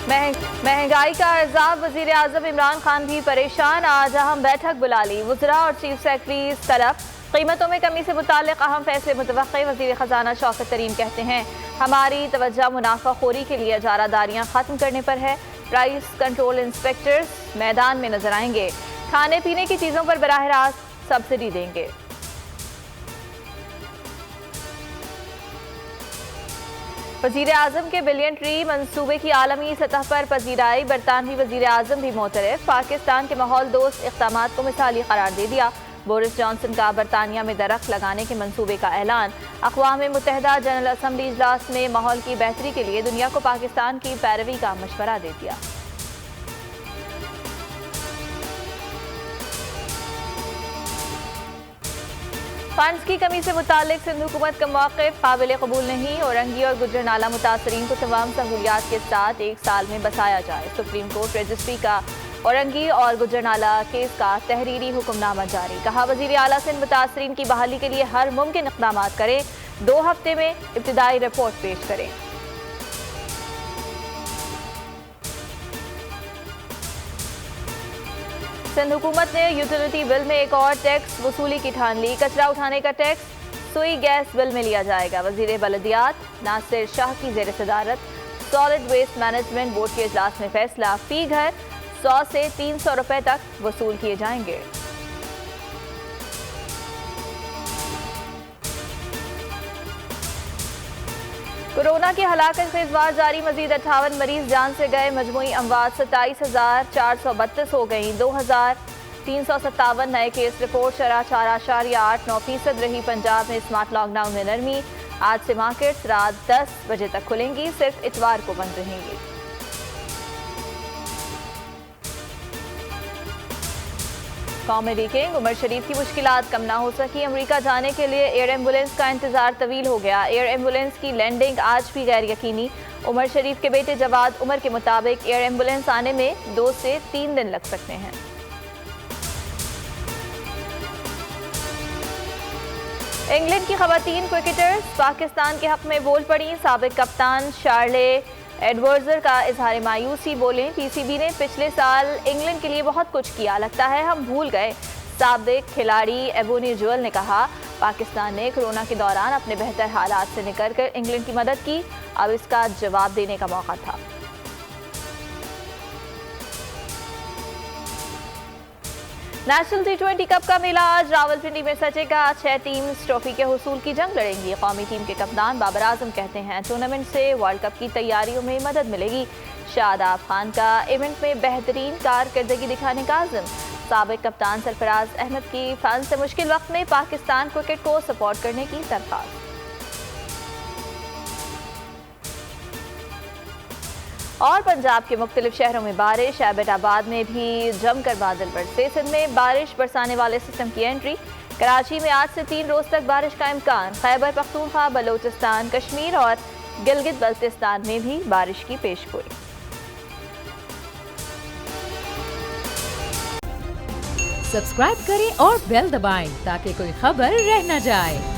महंगाई का अज़ाब, वज़ीर आज़म इमरान खान भी परेशान। आज अहम बैठक बुला ली, वज़रा और चीफ सेक्रेटरी तरफ कीमतों में कमी से मुताल्लिक़ अहम फैसले मुतवक्के। वज़ीर ख़जाना शौकत तरीन कहते हैं हमारी तवज्जो मुनाफाखोरी के लिए इजारादारियाँ ख़त्म करने पर है। प्राइस कंट्रोल इंस्पेक्टर्स मैदान में नजर आएंगे। खाने पीने की चीज़ों पर बराह रास्त सब्सिडी देंगे। वज़ीर आज़म के बिलियन ट्री मंसूबे की आलमी सतह पर पजीराई। बरतानवी वज़ीर आज़म भी मोतरफ, पाकिस्तान के माहौल दोस्त इक़दामात को मिसाली करार दे दिया। बोरिस जॉनसन का बरतानिया में दरख्त लगाने के मंसूबे का ऐलान। अक़वाम मुत्तहिदा जनरल असम्बली इजलास में माहौल की बेहतरी के लिए दुनिया को पाकिस्तान की पैरवी का मशवरा दे दिया। फंड्स की कमी से मुतालिक सिंध हुकूमत का मौक़िफ़ काबिल कबूल नहीं। औरंगी और गुजरनाला मुतासरीन को तमाम सहूलियात के साथ 1 साल में बसाया जाए। सुप्रीम कोर्ट रजिस्ट्री का औरंगी और गुजरनाला केस का तहरीरी हुक्मनामा जारी। कहा वज़ीर आला सिंध मुतासरीन की बहाली के लिए हर मुमकिन इक़दाम करें। 2 हफ्ते में इब्तिदाई रिपोर्ट पेश करें। सिंध हुकूमत ने यूटिलिटी बिल में एक और टैक्स वसूली की ठान ली। कचरा उठाने का टैक्स सुई गैस बिल में लिया जाएगा। वज़ीर बलदियात नासिर शाह की ज़ेर सदारत सॉलिड वेस्ट मैनेजमेंट बोर्ड के इजलास में फैसला। फी घर 100 से 300 रुपए तक वसूल किए जाएंगे। कोरोना की हलाकत से इस बार जारी मजीद 58 मरीज जान से गए। मजमूई अमवात 27,432 हो गई। 2,357 नए केस रिपोर्ट। शरह 4.89% रही। पंजाब में स्मार्ट लॉकडाउन में नरमी। आज से मार्केट्स रात 10 बजे तक खुलेंगी, सिर्फ इतवार को बंद रहेंगी। कॉमेडी किंग उमर शरीफ की मुश्किलात कम ना हो सकी। अमेरिका जाने के लिए एयर एम्बुलेंस का इंतजार तवील हो गया। एयर एम्बुलेंस की लैंडिंग आज भी गैर यकीनी। उमर शरीफ के बेटे जवाद उमर के मुताबिक एयर एम्बुलेंस आने में 2 से 3 दिन लग सकते हैं। इंग्लैंड की खवातीन क्रिकेटर्स पाकिस्तान के हक में बोल पड़ी। साबिक कप्तान शार्ले एडवर्ड्स का इजहार मायूसी। बोले पीसीबी ने पिछले साल इंग्लैंड के लिए बहुत कुछ किया, लगता है हम भूल गए। साबिक खिलाड़ी एबोनी जुअल ने कहा पाकिस्तान ने कोरोना के दौरान अपने बेहतर हालात से निकलकर इंग्लैंड की मदद की, अब इसका जवाब देने का मौका था। नेशनल T20 कप का मेला आज रावलपिंडी में सजेगा। 6 टीम्स ट्रॉफी के हुसूल की जंग लड़ेंगी। कौमी टीम के कप्तान बाबर आजम कहते हैं टूर्नामेंट से वर्ल्ड कप की तैयारियों में मदद मिलेगी। शादाब खान का इवेंट में बेहतरीन कारकर्दगी दिखाने का आज़म। साबिक कप्तान सरफराज अहमद की फैंस से मुश्किल वक्त में पाकिस्तान क्रिकेट को सपोर्ट करने की दरख्वास्त। और पंजाब के मुख्तलिफ शहरों में बारिश। एबटाबाद में भी जमकर बादल बरसे। सिंध में बारिश बरसाने वाले सिस्टम की एंट्री। कराची में आज से 3 रोज तक बारिश का इम्कान। खैबर पख्तूनख्वा, बलोचिस्तान, कश्मीर और गिलगित बल्तिस्तान में भी बारिश की पेशगोई। सब्सक्राइब करें और बेल दबाएं ताकि कोई खबर रह न जाए।